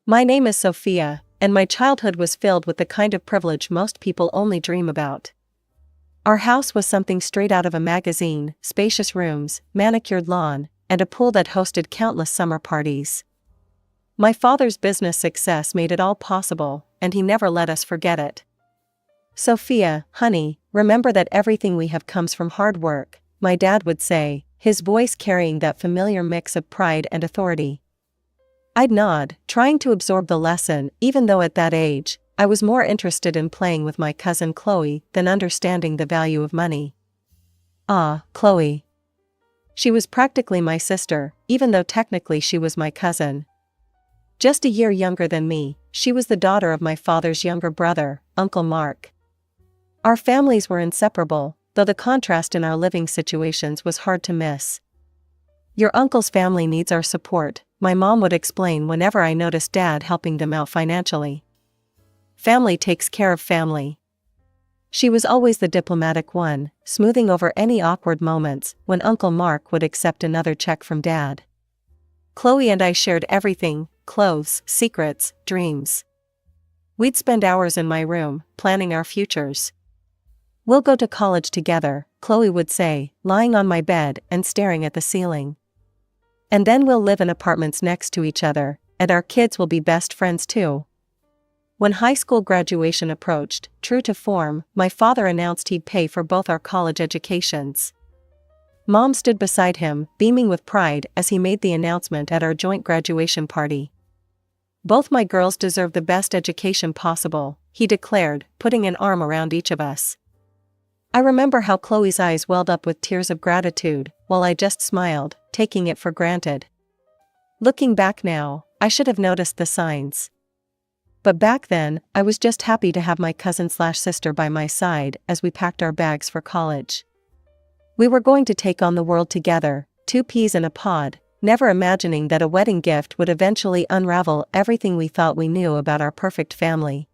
My name is Sophia, and my childhood was filled with the kind of privilege most people only dream about. Our house was something straight out of a magazine: spacious rooms, manicured lawn, and a pool that hosted countless summer parties. My father's business success made it all possible, and he never let us forget it. "Sophia, honey, remember that everything we have comes from hard work," my dad would say, his voice carrying that familiar mix of pride and authority. I'd nod, trying to absorb the lesson, even though at that age, I was more interested in playing with my cousin Chloe than understanding the value of money. Ah, Chloe. She was practically my sister, even though technically she was my cousin. Just a year younger than me, she was the daughter of my father's younger brother, Uncle Mark. Our families were inseparable, though the contrast in our living situations was hard to miss. "Your uncle's family needs our support," my mom would explain whenever I noticed Dad helping them out financially. "Family takes care of family." She was always the diplomatic one, smoothing over any awkward moments when Uncle Mark would accept another check from Dad. Chloe and I shared everything: clothes, secrets, dreams. We'd spend hours in my room, planning our futures. "We'll go to college together," Chloe would say, lying on my bed and staring at the ceiling. "And then we'll live in apartments next to each other, and our kids will be best friends too." When high school graduation approached, true to form, my father announced he'd pay for both our college educations. Mom stood beside him, beaming with pride as he made the announcement at our joint graduation party. "Both my girls deserve the best education possible," he declared, putting an arm around each of us. I remember how Chloe's eyes welled up with tears of gratitude, while I just smiled, taking it for granted. Looking back now, I should have noticed the signs. But back then, I was just happy to have my cousin/sister by my side as we packed our bags for college. We were going to take on the world together, two peas in a pod, never imagining that a wedding gift would eventually unravel everything we thought we knew about our perfect family.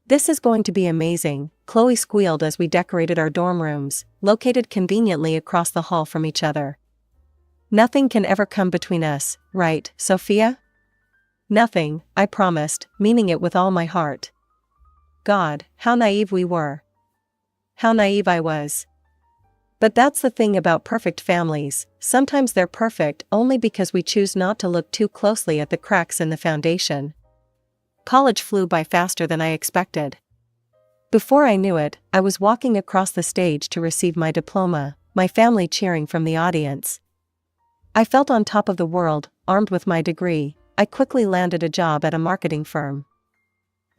"This is going to be amazing," Chloe squealed as we decorated our dorm rooms, located conveniently across the hall from each other. "Nothing can ever come between us, right, Sophia?" "Nothing," I promised, meaning it with all my heart. God, how naive we were. How naive I was. But that's the thing about perfect families: sometimes they're perfect only because we choose not to look too closely at the cracks in the foundation. College flew by faster than I expected. Before I knew it, I was walking across the stage to receive my diploma, my family cheering from the audience. I felt on top of the world, armed with my degree. I quickly landed a job at a marketing firm.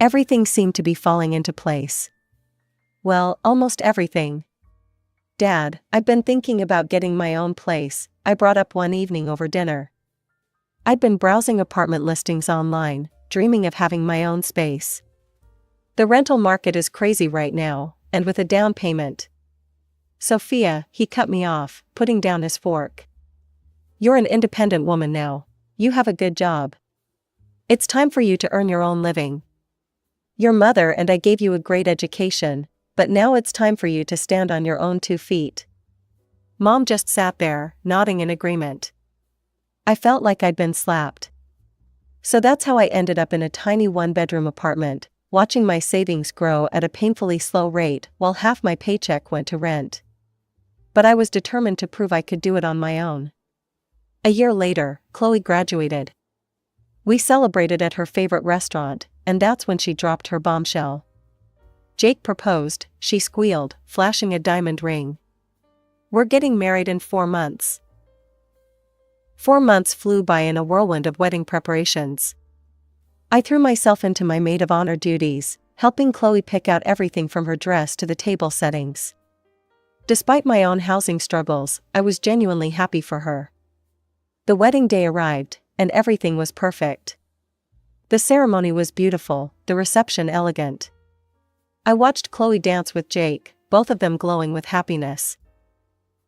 Everything seemed to be falling into place. Well, almost everything. "Dad, I've been thinking about getting my own place," I brought up one evening over dinner. I'd been browsing apartment listings online, dreaming of having my own space. "The rental market is crazy right now, and with a down payment." "Sophia," he cut me off, putting down his fork. "You're an independent woman now. You have a good job. It's time for you to earn your own living. Your mother and I gave you a great education, but now it's time for you to stand on your own 2 feet." Mom just sat there, nodding in agreement. I felt like I'd been slapped. So that's how I ended up in a tiny one-bedroom apartment, watching my savings grow at a painfully slow rate while half my paycheck went to rent. But I was determined to prove I could do it on my own. A year later, Chloe graduated. We celebrated at her favorite restaurant, and that's when she dropped her bombshell. "Jake proposed," she squealed, flashing a diamond ring. "We're getting married in 4 months." 4 months flew by in a whirlwind of wedding preparations. I threw myself into my maid of honor duties, helping Chloe pick out everything from her dress to the table settings. Despite my own housing struggles, I was genuinely happy for her. The wedding day arrived, and everything was perfect. The ceremony was beautiful, the reception elegant. I watched Chloe dance with Jake, both of them glowing with happiness.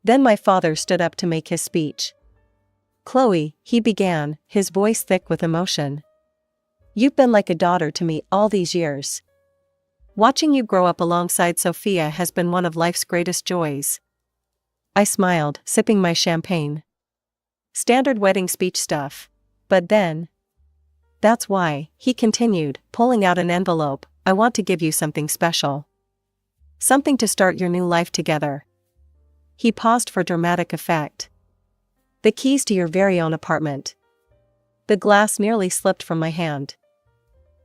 Then my father stood up to make his speech. "Chloe," he began, his voice thick with emotion. "You've been like a daughter to me all these years. Watching you grow up alongside Sophia has been one of life's greatest joys." I smiled, sipping my champagne. Standard wedding speech stuff. But then, That's why, he continued, pulling out an envelope, I want to give you something special. Something to start your new life together. He paused for dramatic effect. The keys to your very own apartment. The glass nearly slipped from my hand.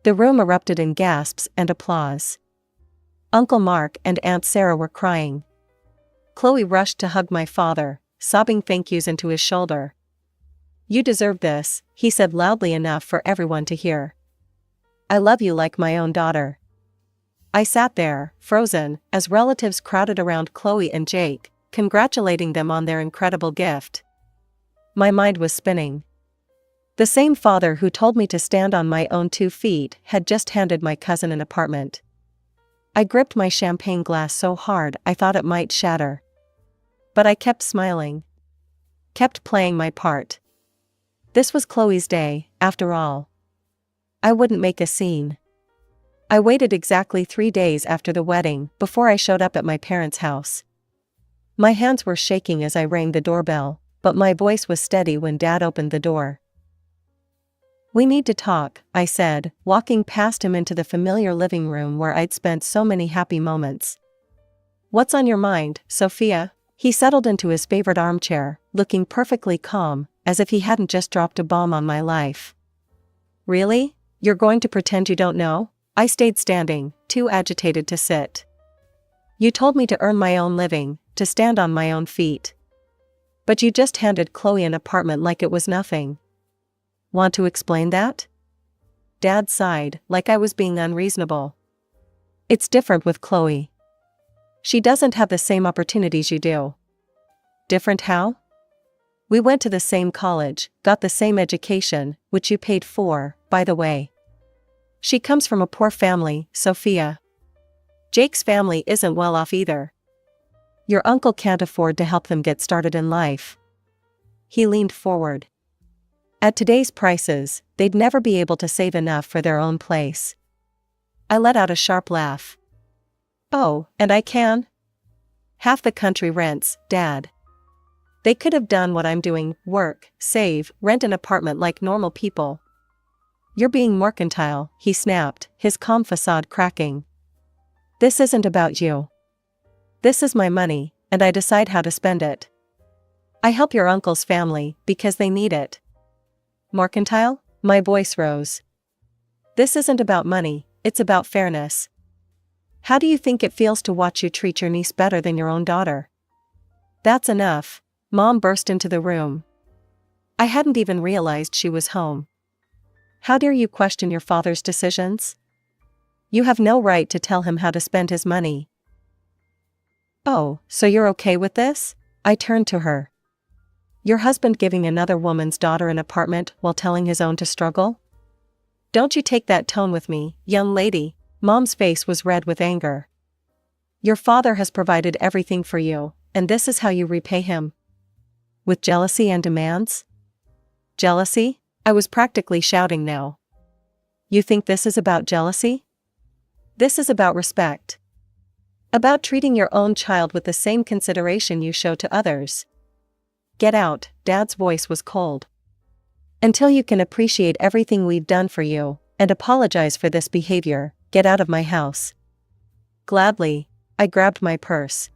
The room erupted in gasps and applause. Uncle Mark and Aunt Sarah were crying. Chloe rushed to hug my father, sobbing thank yous into his shoulder. You deserve this, he said loudly enough for everyone to hear. I love you like my own daughter. I sat there, frozen, as relatives crowded around Chloe and Jake, congratulating them on their incredible gift. My mind was spinning. The same father who told me to stand on my own 2 feet had just handed my cousin an apartment. I gripped my champagne glass so hard I thought it might shatter. But I kept smiling. Kept playing my part. This was Chloe's day, after all. I wouldn't make a scene. I waited exactly 3 days after the wedding before I showed up at my parents' house. My hands were shaking as I rang the doorbell, but my voice was steady when Dad opened the door. We need to talk, I said, walking past him into the familiar living room where I'd spent so many happy moments. What's on your mind, Sophia? He settled into his favorite armchair, looking perfectly calm, as if he hadn't just dropped a bomb on my life. Really? You're going to pretend you don't know? I stayed standing, too agitated to sit. You told me to earn my own living, to stand on my own feet. But you just handed Chloe an apartment like it was nothing. Want to explain that? Dad sighed, like I was being unreasonable. It's different with Chloe. She doesn't have the same opportunities you do. Different how? We went to the same college, got the same education, which you paid for, by the way. She comes from a poor family, Sophia. Jake's family isn't well off either. Your uncle can't afford to help them get started in life. He leaned forward. At today's prices, they'd never be able to save enough for their own place. I let out a sharp laugh. Oh, and I can? Half the country rents, Dad. They could have done what I'm doing, work, save, rent an apartment like normal people. You're being mercantile, he snapped, his calm facade cracking. This isn't about you. This is my money, and I decide how to spend it. I help your uncle's family, because they need it. Mercantile? My voice rose. This isn't about money, it's about fairness. How do you think it feels to watch you treat your niece better than your own daughter? That's enough, Mom burst into the room. I hadn't even realized she was home. How dare you question your father's decisions? You have no right to tell him how to spend his money. Oh, so you're okay with this? I turned to her. Your husband giving another woman's daughter an apartment while telling his own to struggle? Don't you take that tone with me, young lady. Mom's face was red with anger. Your father has provided everything for you, and this is how you repay him. With jealousy and demands? Jealousy? I was practically shouting now. You think this is about jealousy? This is about respect. About treating your own child with the same consideration you show to others. Get out, Dad's voice was cold. Until you can appreciate everything we've done for you, and apologize for this behavior, get out of my house. Gladly, I grabbed my purse.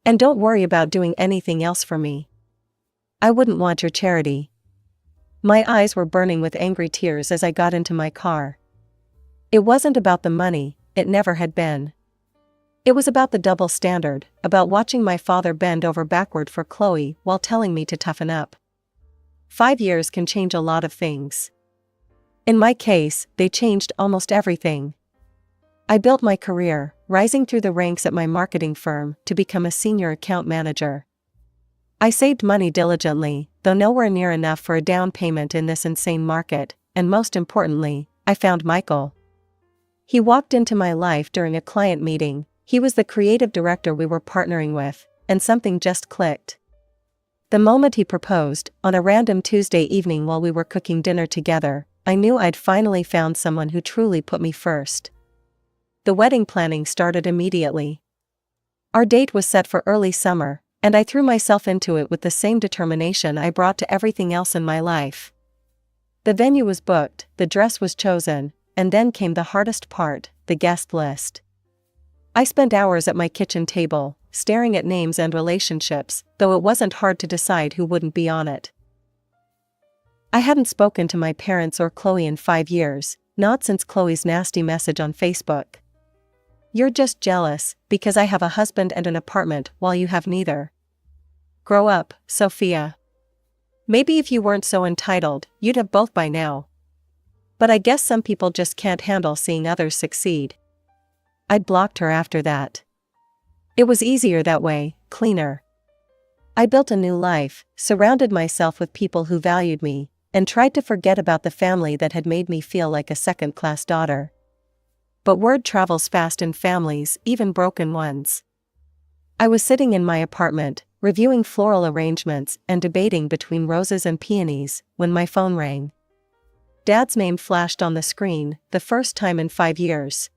And don't worry about doing anything else for me. I wouldn't want your charity. My eyes were burning with angry tears as I got into my car. It wasn't about the money, it never had been. It was about the double standard, about watching my father bend over backward for Chloe while telling me to toughen up. 5 years can change a lot of things. In my case, they changed almost everything. I built my career, rising through the ranks at my marketing firm to become a senior account manager. I saved money diligently, though nowhere near enough for a down payment in this insane market, and most importantly, I found Michael. He walked into my life during a client meeting. He was the creative director we were partnering with, and something just clicked. The moment he proposed, on a random Tuesday evening while we were cooking dinner together, I knew I'd finally found someone who truly put me first. The wedding planning started immediately. Our date was set for early summer, and I threw myself into it with the same determination I brought to everything else in my life. The venue was booked, the dress was chosen, and then came the hardest part, the guest list. I spent hours at my kitchen table, staring at names and relationships, though it wasn't hard to decide who wouldn't be on it. I hadn't spoken to my parents or Chloe in 5 years, not since Chloe's nasty message on Facebook. "You're just jealous, because I have a husband and an apartment while you have neither. Grow up, Sophia. Maybe if you weren't so entitled, you'd have both by now. But I guess some people just can't handle seeing others succeed." I'd blocked her after that. It was easier that way, cleaner. I built a new life, surrounded myself with people who valued me, and tried to forget about the family that had made me feel like a second-class daughter. But word travels fast in families, even broken ones. I was sitting in my apartment, reviewing floral arrangements and debating between roses and peonies, when my phone rang. Dad's name flashed on the screen, the first time in 5 years.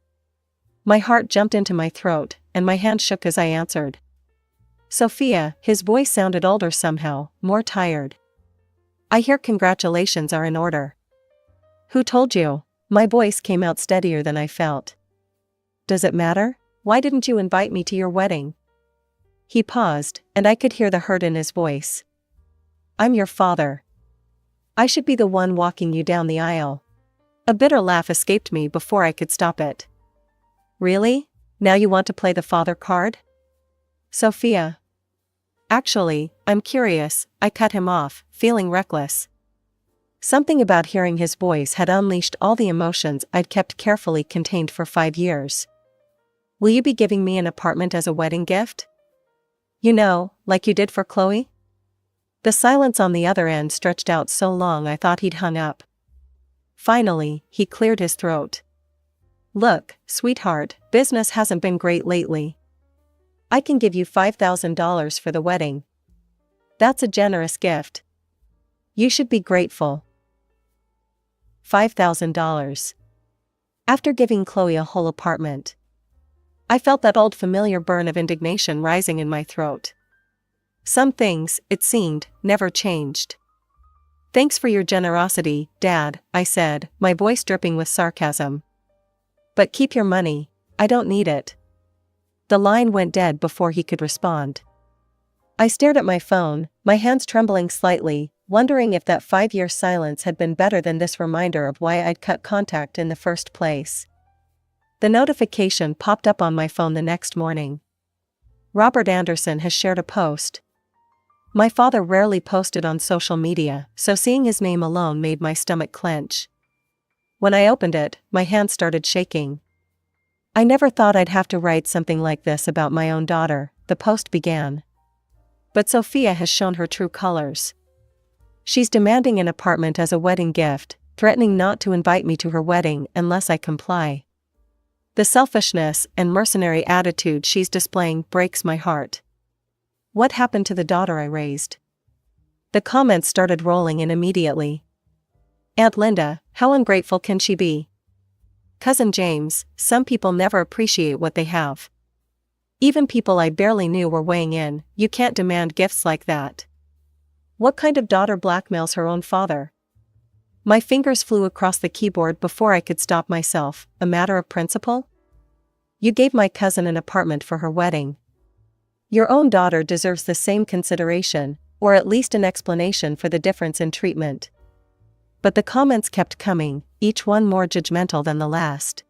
My heart jumped into my throat, and my hand shook as I answered. "Sophia," his voice sounded older somehow, more tired. "I hear congratulations are in order." "Who told you?" My voice came out steadier than I felt. "Does it matter? Why didn't you invite me to your wedding?" He paused, and I could hear the hurt in his voice. "I'm your father. I should be the one walking you down the aisle." A bitter laugh escaped me before I could stop it. "Really? Now you want to play the father card?" "Sophia. Actually, I'm curious," I cut him off, feeling reckless. Something about hearing his voice had unleashed all the emotions I'd kept carefully contained for 5 years. "Will you be giving me an apartment as a wedding gift? You know, like you did for Chloe?" The silence on the other end stretched out so long I thought he'd hung up. Finally, he cleared his throat. "Look, sweetheart, business hasn't been great lately. I can give you $5,000 for the wedding. That's a generous gift. You should be grateful." $5,000. After giving Chloe a whole apartment. I felt that old familiar burn of indignation rising in my throat. Some things, it seemed, never changed. "Thanks for your generosity, Dad," I said, my voice dripping with sarcasm. "But keep your money. I don't need it." The line went dead before he could respond. I stared at my phone, my hands trembling slightly, wondering if that 5-year silence had been better than this reminder of why I'd cut contact in the first place. The notification popped up on my phone the next morning. "Robert Anderson has shared a post." My father rarely posted on social media, so seeing his name alone made my stomach clench. When I opened it, my hands started shaking. "I never thought I'd have to write something like this about my own daughter," the post began. "But Sophia has shown her true colors. She's demanding an apartment as a wedding gift, threatening not to invite me to her wedding unless I comply. The selfishness and mercenary attitude she's displaying breaks my heart. What happened to the daughter I raised?" The comments started rolling in immediately. "Aunt Linda, how ungrateful can she be? Cousin James, some people never appreciate what they have. Even people I barely knew were weighing in, you can't demand gifts like that. What kind of daughter blackmails her own father?" My fingers flew across the keyboard before I could stop myself. "A matter of principle? You gave my cousin an apartment for her wedding. Your own daughter deserves the same consideration, or at least an explanation for the difference in treatment." But the comments kept coming, each one more judgmental than the last.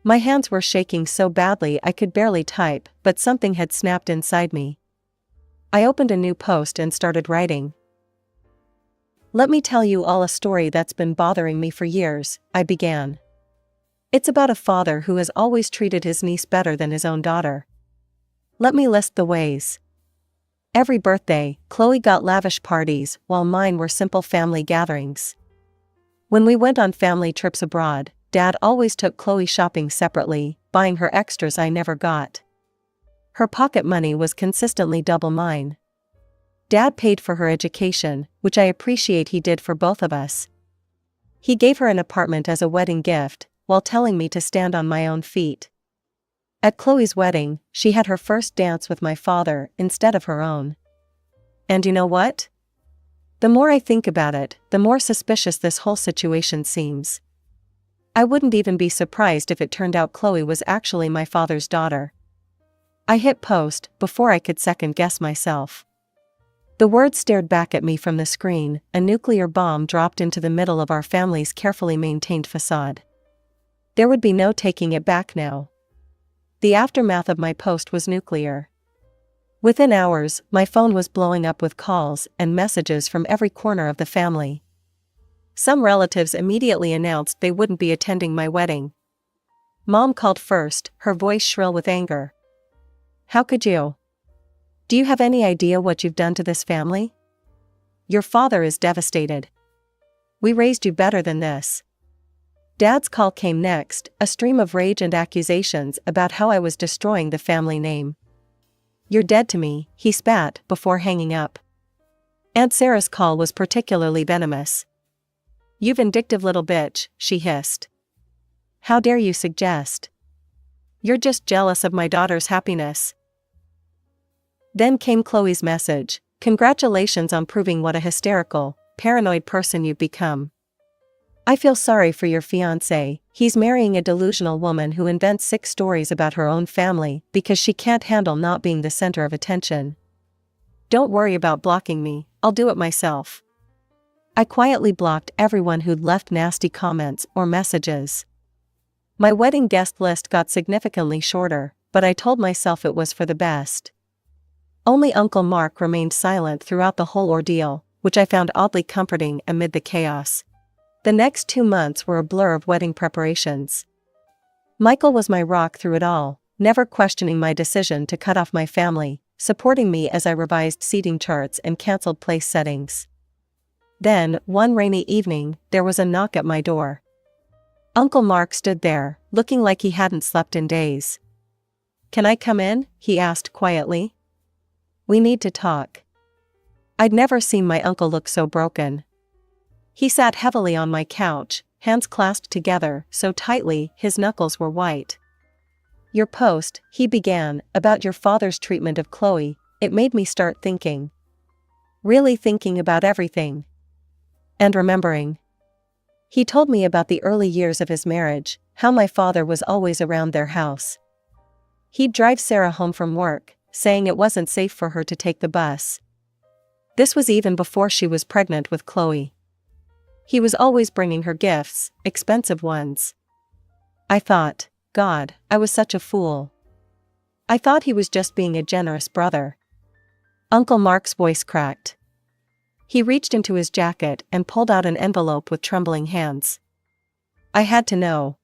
My hands were shaking so badly I could barely type, but something had snapped inside me. I opened a new post and started writing. "Let me tell you all a story that's been bothering me for years," I began. "It's about a father who has always treated his niece better than his own daughter. Let me list the ways. Every birthday, Chloe got lavish parties, while mine were simple family gatherings. When we went on family trips abroad, Dad always took Chloe shopping separately, buying her extras I never got. Her pocket money was consistently double mine. Dad paid for her education, which I appreciate he did for both of us. He gave her an apartment as a wedding gift, while telling me to stand on my own feet. At Chloe's wedding, she had her first dance with my father instead of her own. And you know what? The more I think about it, the more suspicious this whole situation seems. I wouldn't even be surprised if it turned out Chloe was actually my father's daughter. I hit post before I could second guess myself. The words stared back at me from the screen. A nuclear bomb dropped into the middle of our family's carefully maintained facade. There would be no taking it back now. The aftermath of my post was nuclear. Within hours, my phone was blowing up with calls and messages from every corner of the family. Some relatives immediately announced they wouldn't be attending my wedding. Mom called first, her voice shrill with anger. "How could you? Do you have any idea what you've done to this family? Your father is devastated. We raised you better than this." Dad's call came next, a stream of rage and accusations about how I was destroying the family name. "You're dead to me," he spat before hanging up. Aunt Sarah's call was particularly venomous. "You vindictive little bitch," she hissed. "How dare you suggest? You're just jealous of my daughter's happiness." Then came Chloe's message: "Congratulations on proving what a hysterical, paranoid person you've become. I feel sorry for your fiancé. He's marrying a delusional woman who invents sick stories about her own family because she can't handle not being the center of attention. Don't worry about blocking me, I'll do it myself." I quietly blocked everyone who'd left nasty comments or messages. My wedding guest list got significantly shorter, but I told myself it was for the best. Only Uncle Mark remained silent throughout the whole ordeal, which I found oddly comforting amid the chaos. The next 2 months were a blur of wedding preparations. Michael was my rock through it all, never questioning my decision to cut off my family, supporting me as I revised seating charts and canceled place settings. Then, one rainy evening, there was a knock at my door. Uncle Mark stood there, looking like he hadn't slept in days. "Can I come in?" he asked quietly. "We need to talk." I'd never seen my uncle look so broken. He sat heavily on my couch, hands clasped together so tightly his knuckles were white. "Your post," he began, "about your father's treatment of Chloe, it made me start thinking. Really thinking about everything. And remembering." He told me about the early years of his marriage, how my father was always around their house. He'd drive Sarah home from work, saying it wasn't safe for her to take the bus. This was even before she was pregnant with Chloe. He was always bringing her gifts, expensive ones. I thought, God, I was such a fool. I thought he was just being a generous brother. Uncle Mark's voice cracked. He reached into his jacket and pulled out an envelope with trembling hands. "I had to know.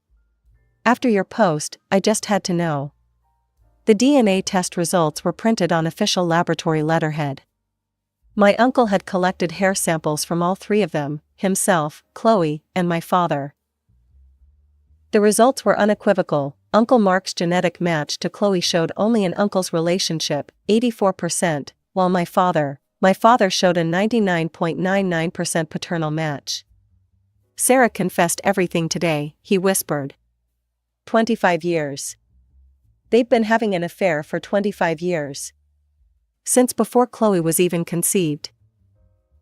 After your post, I just had to know." The DNA test results were printed on official laboratory letterhead. My uncle had collected hair samples from all 3 of them, himself, Chloe, and my father. The results were unequivocal. Uncle Mark's genetic match to Chloe showed only an uncle's relationship, 84%, while my father showed a 99.99% paternal match. "Sarah confessed everything today," he whispered. 25 years. They've been having an affair for 25 years. Since before Chloe was even conceived.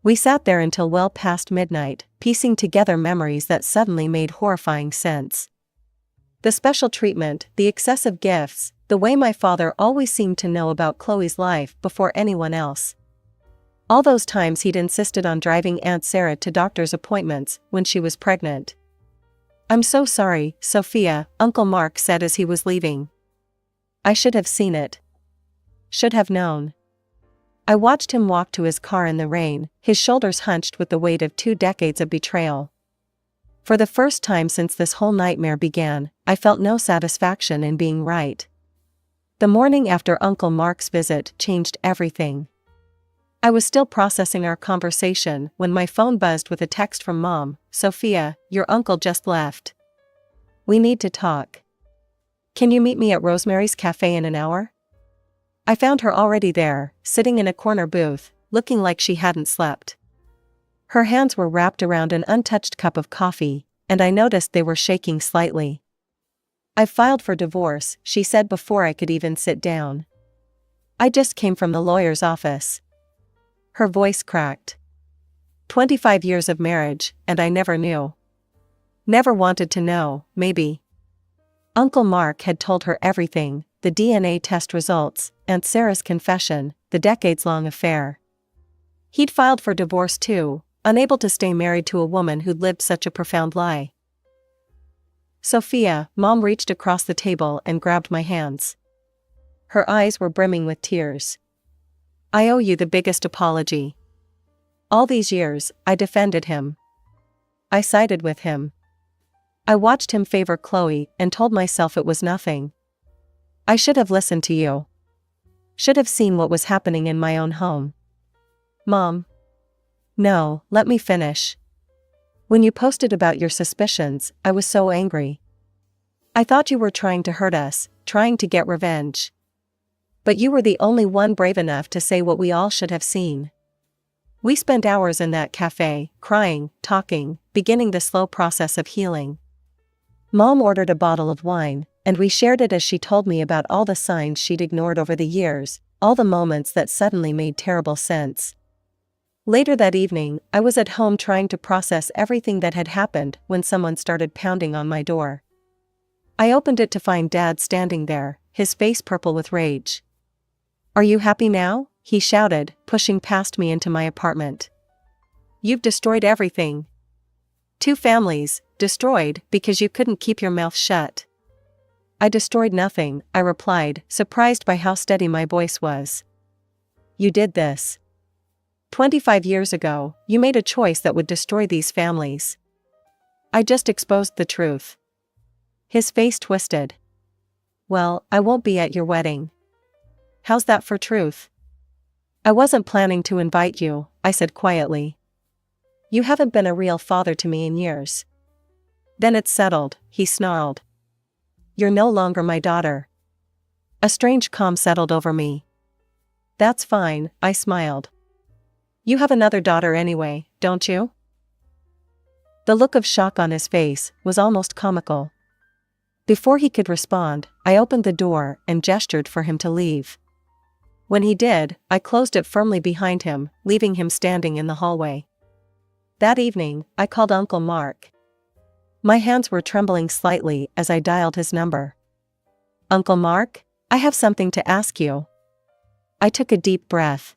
We sat there until well past midnight, piecing together memories that suddenly made horrifying sense. The special treatment, the excessive gifts, the way my father always seemed to know about Chloe's life before anyone else. All those times he'd insisted on driving Aunt Sarah to doctor's appointments when she was pregnant. "I'm so sorry, Sophia," Uncle Mark said as he was leaving. "I should have seen it. Should have known." I watched him walk to his car in the rain, his shoulders hunched with the weight of 2 decades of betrayal. For the first time since this whole nightmare began, I felt no satisfaction in being right. The morning after Uncle Mark's visit changed everything. I was still processing our conversation when my phone buzzed with a text from Mom. "Sophia, your uncle just left. We need to talk. Can you meet me at Rosemary's Cafe in an hour?" I found her already there, sitting in a corner booth, looking like she hadn't slept. Her hands were wrapped around an untouched cup of coffee, and I noticed they were shaking slightly. "I've filed for divorce," she said before I could even sit down. "I just came from the lawyer's office." Her voice cracked. 25 years of marriage, and I never knew. Never wanted to know, maybe. Uncle Mark had told her everything, the DNA test results, Aunt Sarah's confession, the decades-long affair. He'd filed for divorce too, unable to stay married to a woman who'd lived such a profound lie. Sophia, Mom reached across the table and grabbed my hands. Her eyes were brimming with tears. I owe you the biggest apology. All these years, I defended him. I sided with him. I watched him favor Chloe and told myself it was nothing. I should have listened to you. Should have seen what was happening in my own home. Mom. No, let me finish. When you posted about your suspicions, I was so angry. I thought you were trying to hurt us, trying to get revenge. But you were the only one brave enough to say what we all should have seen. We spent hours in that cafe, crying, talking, beginning the slow process of healing. Mom ordered a bottle of wine, and we shared it as she told me about all the signs she'd ignored over the years, all the moments that suddenly made terrible sense. Later that evening, I was at home trying to process everything that had happened when someone started pounding on my door. I opened it to find Dad standing there, his face purple with rage. "Are you happy now?" he shouted, pushing past me into my apartment. "You've destroyed everything. 2 families, destroyed because you couldn't keep your mouth shut." "I destroyed nothing," I replied, surprised by how steady my voice was. "You did this. 25 years ago, you made a choice that would destroy these families. I just exposed the truth." His face twisted. "Well, I won't be at your wedding." "How's that for truth?" "I wasn't planning to invite you," I said quietly. "You haven't been a real father to me in years." "Then it's settled," he snarled. "You're no longer my daughter." A strange calm settled over me. "That's fine," I smiled. "You have another daughter anyway, don't you?" The look of shock on his face was almost comical. Before he could respond, I opened the door and gestured for him to leave. When he did, I closed it firmly behind him, leaving him standing in the hallway. That evening, I called Uncle Mark. My hands were trembling slightly as I dialed his number. "Uncle Mark, I have something to ask you." I took a deep breath.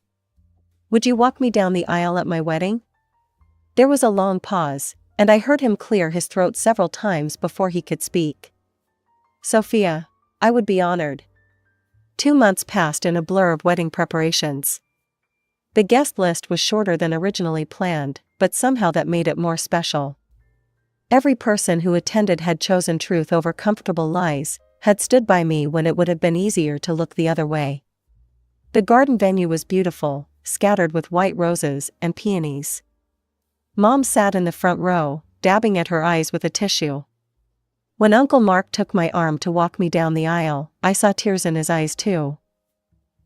"Would you walk me down the aisle at my wedding?" There was a long pause, and I heard him clear his throat several times before he could speak. "Sophia, I would be honored." 2 months passed in a blur of wedding preparations. The guest list was shorter than originally planned, but somehow that made it more special. Every person who attended had chosen truth over comfortable lies, had stood by me when it would have been easier to look the other way. The garden venue was beautiful, scattered with white roses and peonies. Mom sat in the front row, dabbing at her eyes with a tissue. When Uncle Mark took my arm to walk me down the aisle, I saw tears in his eyes too.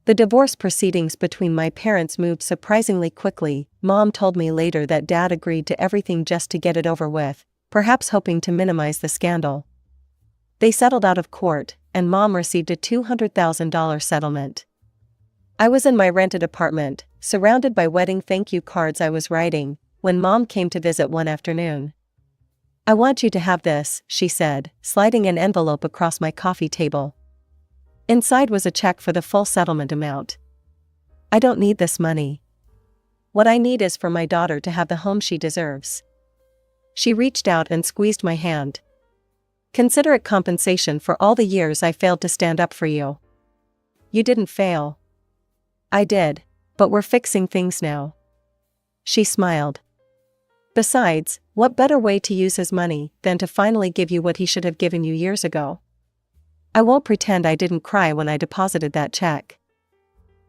The divorce proceedings between my parents moved surprisingly quickly. Mom told me later that Dad agreed to everything just to get it over with, perhaps hoping to minimize the scandal. They settled out of court, and Mom received a $200,000 settlement. I was in my rented apartment, surrounded by wedding thank you cards I was writing, when Mom came to visit one afternoon. "I want you to have this," she said, sliding an envelope across my coffee table. Inside was a check for the full settlement amount. "I don't need this money. What I need is for my daughter to have the home she deserves." She reached out and squeezed my hand. "Consider it compensation for all the years I failed to stand up for you." "You didn't fail." "I did, but we're fixing things now." She smiled. "Besides, what better way to use his money than to finally give you what he should have given you years ago?" I won't pretend I didn't cry when I deposited that check.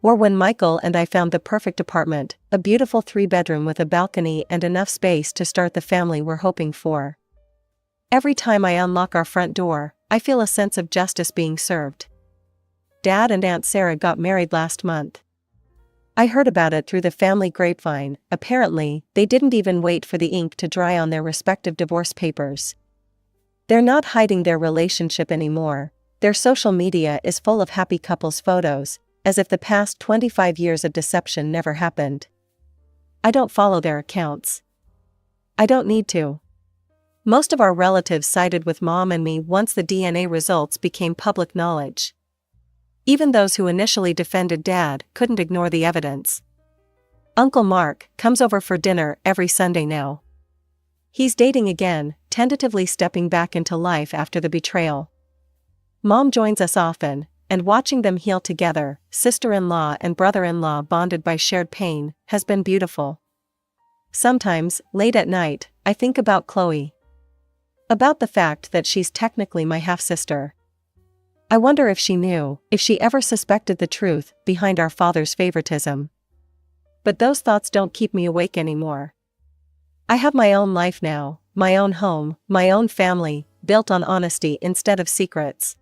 Or when Michael and I found the perfect apartment, a beautiful 3-bedroom with a balcony and enough space to start the family we're hoping for. Every time I unlock our front door, I feel a sense of justice being served. Dad and Aunt Sarah got married last month. I heard about it through the family grapevine. Apparently, they didn't even wait for the ink to dry on their respective divorce papers. They're not hiding their relationship anymore. Their social media is full of happy couples photos, as if the past 25 years of deception never happened. I don't follow their accounts. I don't need to. Most of our relatives sided with Mom and me once the DNA results became public knowledge. Even those who initially defended Dad couldn't ignore the evidence. Uncle Mark comes over for dinner every Sunday now. He's dating again, tentatively stepping back into life after the betrayal. Mom joins us often, and watching them heal together, sister-in-law and brother-in-law bonded by shared pain, has been beautiful. Sometimes, late at night, I think about Chloe. About the fact that she's technically my half-sister. I wonder if she knew, if she ever suspected the truth behind our father's favoritism. But those thoughts don't keep me awake anymore. I have my own life now, my own home, my own family, built on honesty instead of secrets.